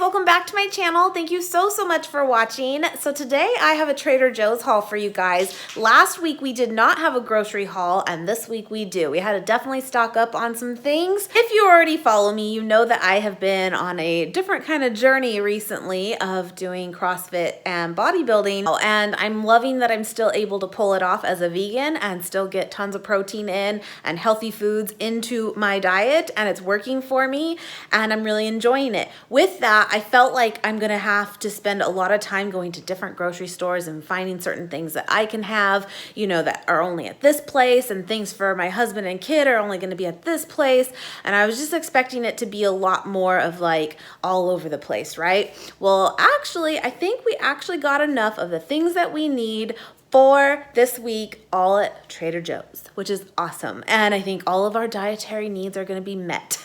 welcome back to my channel. Thank you so much for watching. So today I have a Trader Joe's haul for you guys. Last week we did not have a grocery haul, and this week we do. We had to definitely stock up on some things. If you already follow me, you know that I have been on a different kind of journey recently of doing CrossFit and bodybuilding, and I'm loving that I'm still able to pull it off as a vegan and still get tons of protein in and healthy foods into my diet, and it's working for me and I'm really enjoying it. With that, I felt like I'm gonna have to spend a lot of time going to different grocery stores and finding certain things that I can have, you know, that are only at this place, and things for my husband and kid are only gonna be at this place. And I was just expecting it to be a lot more of like all over the place, right? Well, actually, I think we actually got enough of the things that we need for this week all at Trader Joe's, which is awesome. And I think all of our dietary needs are gonna be met.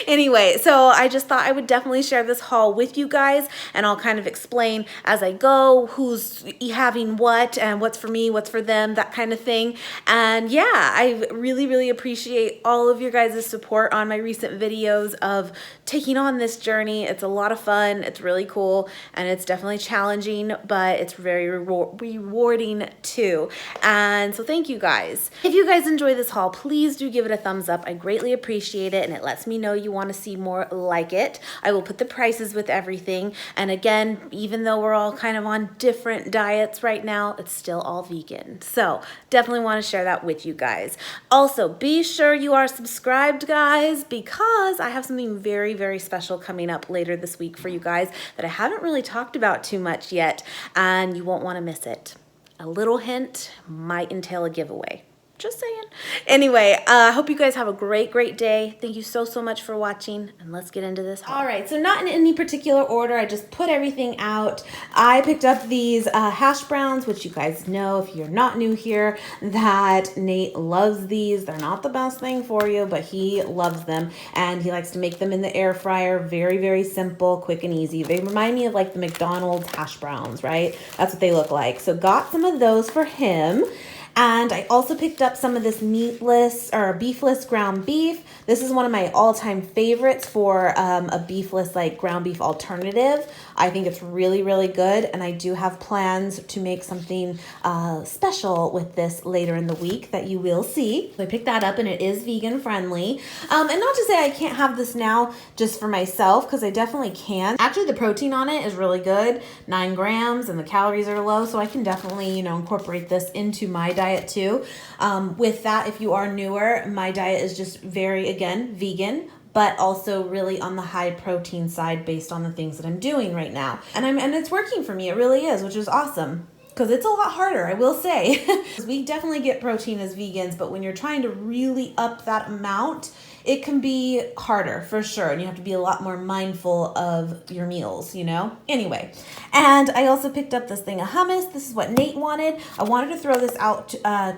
Anyway, so I just thought I would definitely share this haul with you guys, and I'll kind of explain as I go who's having what and what's for me, what's for them, that kind of thing. And yeah, I really appreciate all of your guys' support on my recent videos of taking on this journey. It's a lot of fun, it's really cool, and it's definitely challenging, but it's very rewarding too. And so thank you guys. If you guys enjoy this haul, please do give it a thumbs up. I greatly appreciate it, and it lets me know you want to see more like it. I will put the prices with everything. And again, even though we're all kind of on different diets right now, it's still all vegan. So definitely want to share that with you guys. Also, be sure you are subscribed, guys, because I have something very special coming up later this week for you guys that I haven't really talked about too much yet, and you won't want to miss it. A little hint might entail a giveaway. Just saying. Anyway, I hope you guys have a great day. Thank you so much for watching, and let's get into this haul. All right, so not in any particular order. I just put everything out. I picked up these hash browns, which you guys know, if you're not new here, that Nate loves these. They're not the best thing for you, but he loves them, and he likes to make them in the air fryer. Very simple, quick and easy. They remind me of like the McDonald's hash browns, right? That's what they look like. So got some of those for him. And I also picked up some of this meatless or beefless ground beef. This is one of my all-time favorites for a beefless like ground beef alternative. I think it's really good, and I do have plans to make something special with this later in the week that you will see. So I picked that up, and it is vegan friendly. And not to say I can't have this now just for myself, because I definitely can. Actually, the protein on it is really good, 9 grams, and the calories are low, so I can definitely, you know, incorporate this into my diet too. With that, if you are newer, my diet is just very, again, vegan, but also really on the high protein side based on the things that I'm doing right now. And it's working for me. It really is, which is awesome, because it's a lot harder, I will say. We definitely get protein as vegans, but when you're trying to really up that amount, it can be harder for sure, and you have to be a lot more mindful of your meals, you know? Anyway, and I also picked up this thing of hummus. This is what Nate wanted. I wanted to throw this out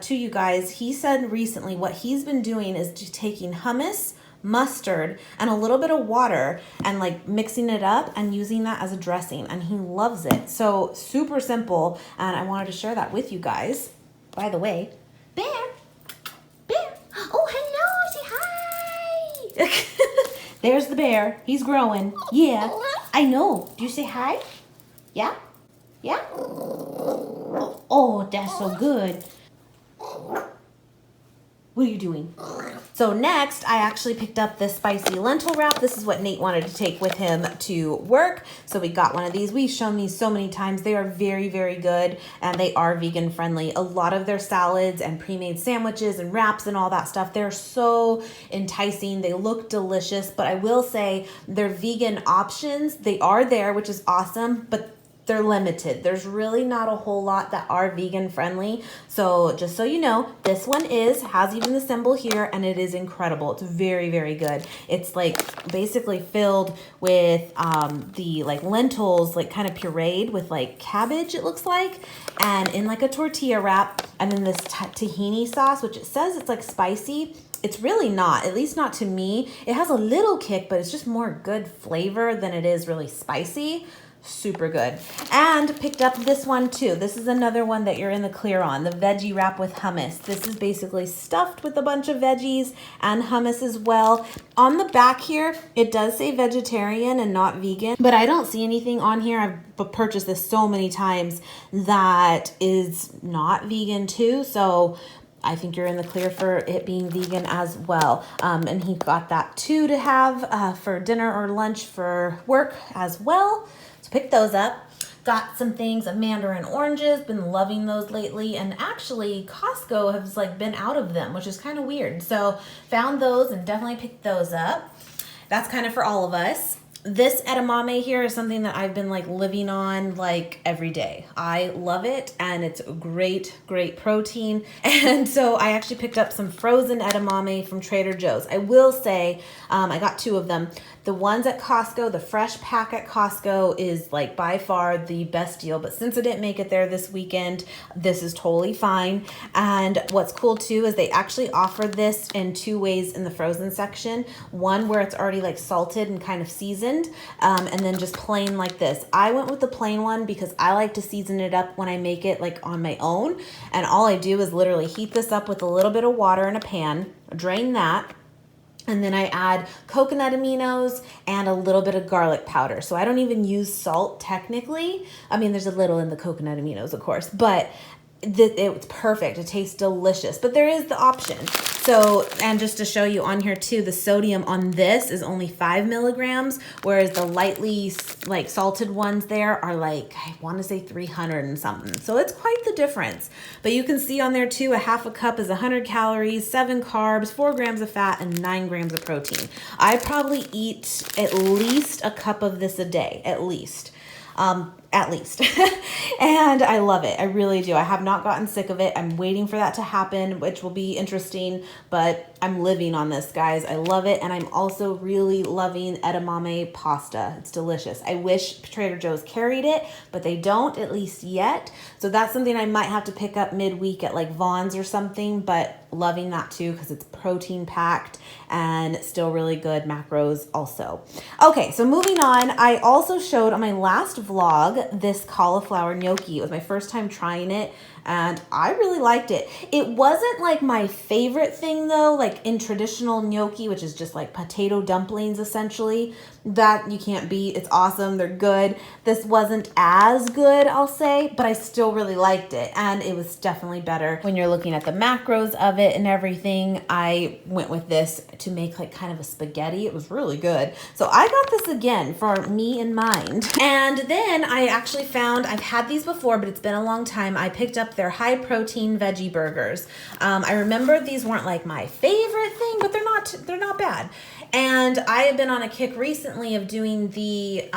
to you guys. He said recently what he's been doing is just taking hummus, mustard, and a little bit of water and like mixing it up and using that as a dressing, and he loves it. So super simple, and I wanted to share that with you guys. By the way, Bear, oh hello, say hi. There's the bear. He's growing. Yeah, I know. Do you say hi? Yeah? Oh, that's so good. What are you doing? So next, I actually picked up this spicy lentil wrap. This is what Nate wanted to take with him to work. So we got one of these. We've shown these so many times. They are very good, and they are vegan friendly. A lot of their salads and pre-made sandwiches and wraps and all that stuff, they're so enticing. They look delicious, but I will say their vegan options, they are there, which is awesome, but they're limited. There's really not a whole lot that are vegan friendly. So just so you know, this one has even the symbol here, and it is incredible. It's very good. It's like basically filled with the like lentils, like kind of pureed with like cabbage, it looks like, and in like a tortilla wrap, and then this tahini sauce, which it says it's like spicy. It's really not, at least not to me. It has a little kick, but it's just more good flavor than it is really spicy. Super good. And picked up this one too. This is another one that you're in the clear on, the veggie wrap with hummus. This is basically stuffed with a bunch of veggies and hummus as well. On the back here, it does say vegetarian and not vegan, but I don't see anything on here. I've purchased this so many times that is not vegan too. So I think you're in the clear for it being vegan as well. And he got that too to have for dinner or lunch for work as well. So pick those up. Got some things of mandarin oranges, been loving those lately, and actually Costco has like been out of them, which is kind of weird. So found those and definitely picked those up. That's kind of for all of us. This edamame here is something that I've been like living on like every day. I love it, and it's great protein. And so I actually picked up some frozen edamame from Trader Joe's. I will say I got 2 of them. The ones at Costco, the fresh pack at Costco is like by far the best deal. But since I didn't make it there this weekend, this is totally fine. And what's cool too is they actually offer this in 2 ways in the frozen section. One where it's already like salted and kind of seasoned, and then just plain like this. I went with the plain one because I like to season it up when I make it like on my own. And all I do is literally heat this up with a little bit of water in a pan, drain that, and then I add coconut aminos and a little bit of garlic powder. So I don't even use salt technically. I mean, there's a little in the coconut aminos, of course, but it's perfect. It tastes delicious, but there is the option. So, and just to show you on here too, the sodium on this is only 5 milligrams, whereas the lightly like salted ones there are like, I want to say 300 and something. So it's quite the difference. But you can see on there too, a half a cup is 100 calories, 7 carbs, 4 grams of fat, and 9 grams of protein. I probably eat at least a cup of this a day, at least. And I love it. I really do. I have not gotten sick of it. I'm waiting for that to happen, which will be interesting, but I'm living on this, guys. I love it. And I'm also really loving edamame pasta. It's delicious. I wish Trader Joe's carried it, but they don't, at least yet. So that's something I might have to pick up midweek at like Vaughn's or something, but loving that too because it's protein packed and still really good macros also. Okay, so moving on, I also showed on my last vlog this cauliflower gnocchi. It was my first time trying it, and I really liked it. It wasn't like my favorite thing though, like in traditional gnocchi, which is just like potato dumplings essentially, that you can't beat. It's awesome. They're good. This wasn't as good, I'll say, but I still really liked it, and it was definitely better when you're looking at the macros of it and everything. I went with this to make like kind of a spaghetti. It was really good. So I got this again for me in mind. And then I actually found, I've had these before, but it's been a long time. I picked up their high protein veggie burgers. I remember these weren't like my favorite thing, but they're not bad. And I have been on a kick recently of doing the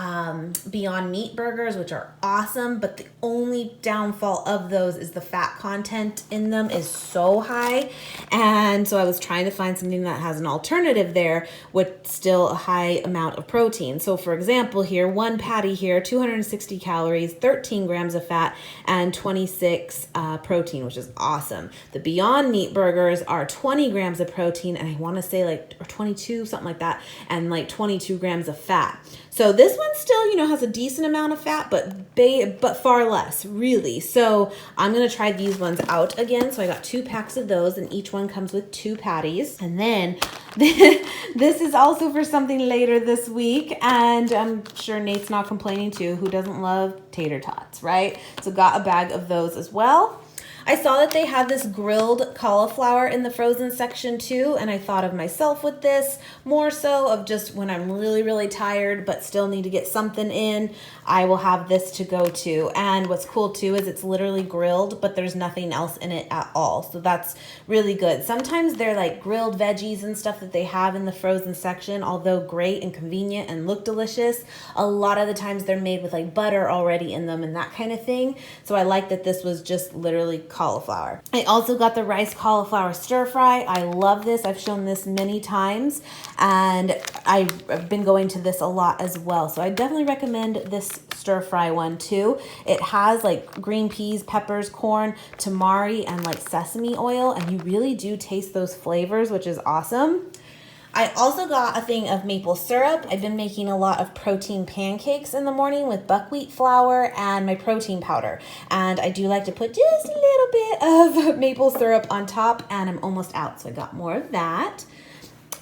Beyond Meat burgers, which are awesome, but the only downfall of those is the fat content in them is so high. And so I was trying to find something that has an alternative there with still a high amount of protein. So for example here, one patty here, 260 calories, 13 grams of fat, and 26 protein, which is awesome. The Beyond Meat burgers are 20 grams of protein, and I want to say like, or 22, something like that, and like 22 grams of fat. So this one still, you know, has a decent amount of fat, but far less, really. So I'm going to try these ones out again. So I got 2 packs of those, and each one comes with 2 patties. And then this is also for something later this week, and I'm sure Nate's not complaining too. Who doesn't love tater tots, right? So got a bag of those as well. I saw that they had this grilled cauliflower in the frozen section too, and I thought of myself with this, more so of just when I'm really, really tired but still need to get something in, I will have this to go to. And what's cool too is it's literally grilled, but there's nothing else in it at all. So that's really good. Sometimes they're like grilled veggies and stuff that they have in the frozen section, although great and convenient and look delicious, a lot of the times they're made with like butter already in them and that kind of thing. So I like that this was just literally cauliflower. I also got the rice cauliflower stir fry. I love this. I've shown this many times, and I've been going to this a lot as well. So I definitely recommend this stir fry one too. It has like green peas, peppers, corn, tamari, and like sesame oil, and you really do taste those flavors, which is awesome. I also got a thing of maple syrup. I've been making a lot of protein pancakes in the morning with buckwheat flour and my protein powder. And I do like to put just a little bit of maple syrup on top, and I'm almost out, so I got more of that.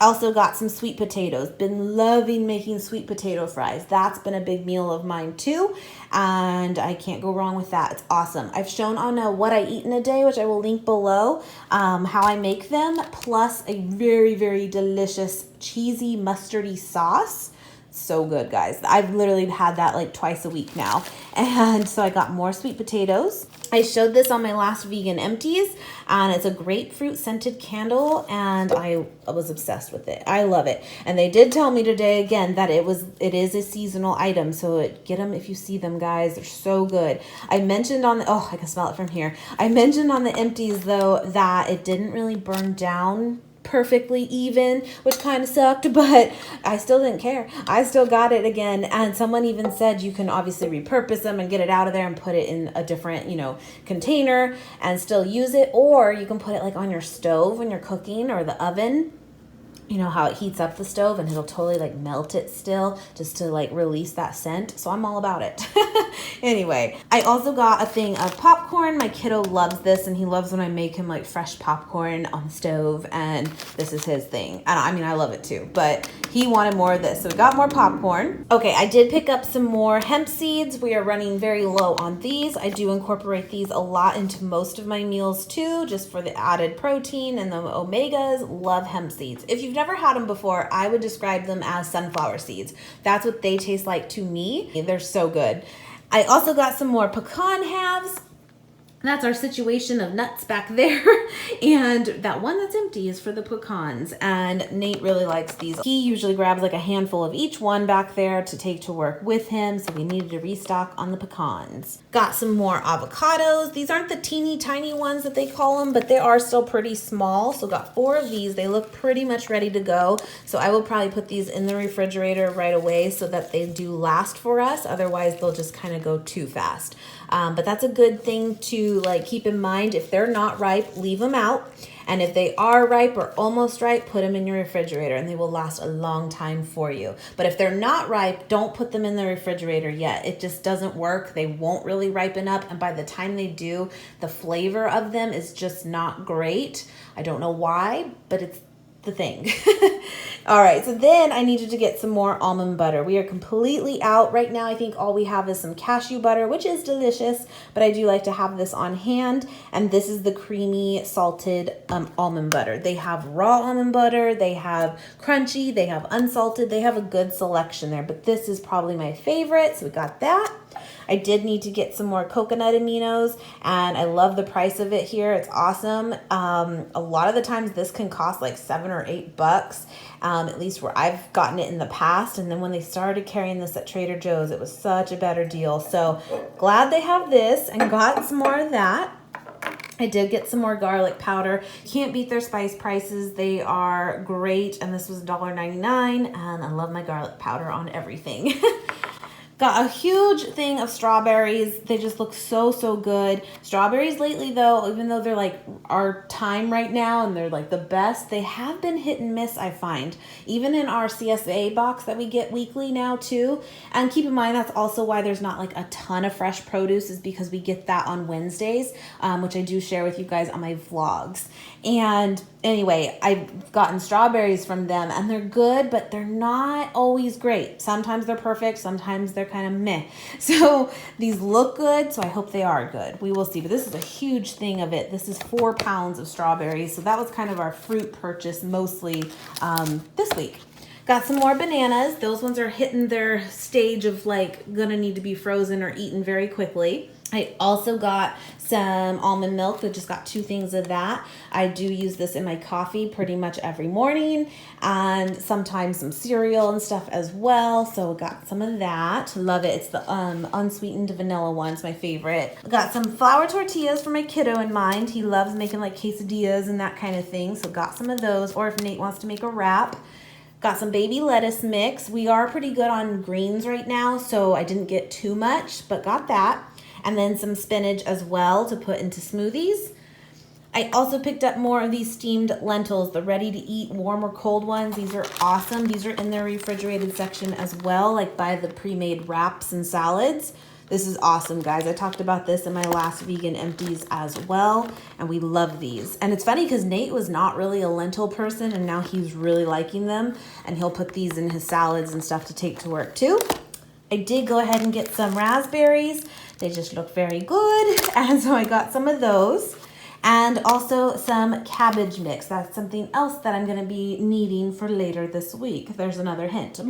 Also got some sweet potatoes. Been loving making sweet potato fries. That's been a big meal of mine too, and I can't go wrong with that. It's awesome. I've shown on what I eat in a day, which I will link below, how I make them, plus a very, very delicious cheesy mustardy sauce. So good, guys. I've literally had that like twice a week now. And so I got more sweet potatoes. I showed this on my last vegan empties, and it's a grapefruit scented candle, and I was obsessed with it. I love it. And they did tell me today again that it is a seasonal item, so get them if you see them, guys. They're so good. I mentioned on the, oh, I can smell it from here. I mentioned on the empties though that it didn't really burn down perfectly even, which kind of sucked, but I still didn't care. I still got it again, and someone even said you can obviously repurpose them and get it out of there and put it in a different, container and still use it, or you can put it like on your stove when you're cooking, or the oven. You know how it heats up the stove and it'll totally like melt it still just to like release that scent. So I'm all about it. Anyway, I also got a thing of popcorn. My kiddo loves this, and he loves when I make him like fresh popcorn on the stove, and this is his thing. And I mean, I love it too, but he wanted more of this. So we got more popcorn. Okay, I did pick up some more hemp seeds. We are running very low on these. I do incorporate these a lot into most of my meals too, just for the added protein and the omegas. Love hemp seeds. If you've never had them before, I would describe them as sunflower seeds. That's what they taste like to me. They're so good. I also got some more pecan halves. That's our situation of nuts back there. And that one that's empty is for the pecans. And Nate really likes these. He usually grabs like a handful of each one back there to take to work with him. So we needed to restock on the pecans. Got some more avocados. These aren't the teeny tiny ones that they call them, but they are still pretty small. So got 4 of these. They look pretty much ready to go. So I will probably put these in the refrigerator right away so that they do last for us. Otherwise, they'll just kind of go too fast. But that's a good thing to like keep in mind. If they're not ripe, leave them out. And if they are ripe or almost ripe, put them in your refrigerator, and they will last a long time for you. But if they're not ripe, don't put them in the refrigerator yet. It just doesn't work. They won't really ripen up. And by the time they do, the flavor of them is just not great. I don't know why, but it's the thing. All right, so then I needed to get some more almond butter. We are completely out right now. I think all we have is some cashew butter, which is delicious, but I do like to have this on hand. And this is the creamy salted almond butter. They have raw almond butter, they have crunchy, they have unsalted, they have a good selection there, but this is probably my favorite, so we got that. I did need to get some more coconut aminos, and I love the price of it here. It's awesome. A lot of the times this can cost like $7 or $8, at least where I've gotten it in the past. And then when they started carrying this at Trader Joe's, it was such a better deal. So glad they have this, and got some more of that. I did get some more garlic powder. Can't beat their spice prices. They are great, and this was $1.99, and I love my garlic powder on everything. Got a huge thing of strawberries. They just look so, so good. Strawberries lately, though, even though they're like our time right now and they're like the best, they have been hit and miss, I find. Even in our CSA box that we get weekly now, too. And keep in mind, that's also why there's not like a ton of fresh produce, is because we get that on Wednesdays, which I do share with you guys on my vlogs. And anyway, I've gotten strawberries from them, and they're good, but they're not always great. Sometimes they're perfect, sometimes they're kind of meh. So these look good, so I hope they are good. We will see, but this is a huge thing of it. This is 4 pounds of strawberries, so that was kind of our fruit purchase mostly this week. Got some more bananas. Those ones are hitting their stage of like gonna need to be frozen or eaten very quickly. I also got some almond milk. I just got 2 things of that. I do use this in my coffee pretty much every morning, and sometimes some cereal and stuff as well. So got some of that. Love it. It's the unsweetened vanilla one. It's my favorite. Got some flour tortillas for my kiddo in mind. He loves making like quesadillas and that kind of thing. So got some of those, or if Nate wants to make a wrap. Got some baby lettuce mix. We are pretty good on greens right now, so I didn't get too much, but got that. And then some spinach as well to put into smoothies. I also picked up more of these steamed lentils, the ready to eat warm or cold ones. These are awesome. These are in their refrigerated section as well, like by the pre-made wraps and salads. This is awesome, guys. I talked about this in my last vegan empties as well, and we love these. And it's funny because Nate was not really a lentil person, and now he's really liking them, and he'll put these in his salads and stuff to take to work too. I did go ahead and get some raspberries. They just look very good, and so I got some of those. And also some cabbage mix. That's something else that I'm going to be needing for later this week. There's another hint.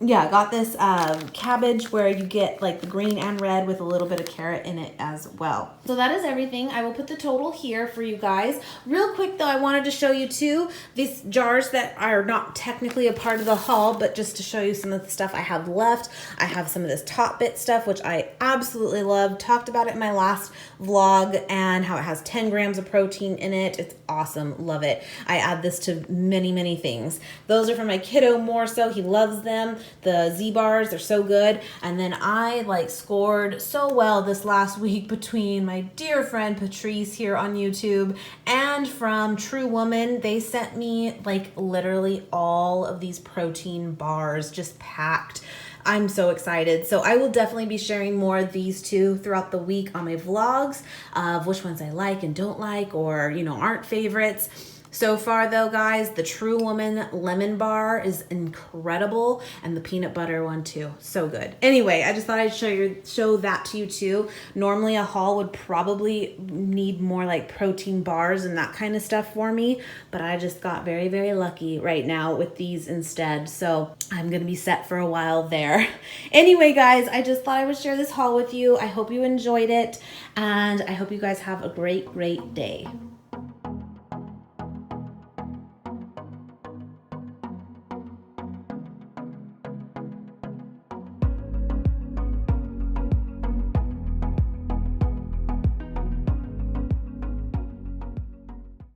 Yeah, I got this cabbage where you get like the green and red with a little bit of carrot in it as well. So that is everything. I will put the total here for you guys. Real quick though, I wanted to show you too these jars that are not technically a part of the haul, but just to show you some of the stuff I have left. I have some of this Top Bit stuff, which I absolutely love. Talked about it in my last vlog and how it has 10 grams of protein in it. It's awesome. Love it. I add this to many, many things. Those are for my kiddo more so. He loves them. The Z-bars are so good. And then I like scored so well this last week between my dear friend Patrice here on YouTube and from True Woman. They sent me like literally all of these protein bars just packed. I'm so excited. So I will definitely be sharing more of these two throughout the week on my vlogs of which ones I like and don't like, or, you know, aren't favorites. So far though, guys, the True Woman lemon bar is incredible, and the peanut butter one too. So good. Anyway, I just thought I'd show that to you too. Normally a haul would probably need more like protein bars and that kind of stuff for me, but I just got very, very lucky right now with these instead. So I'm gonna be set for a while there. Anyway, guys, I just thought I would share this haul with you. I hope you enjoyed it, and I hope you guys have a great, great day.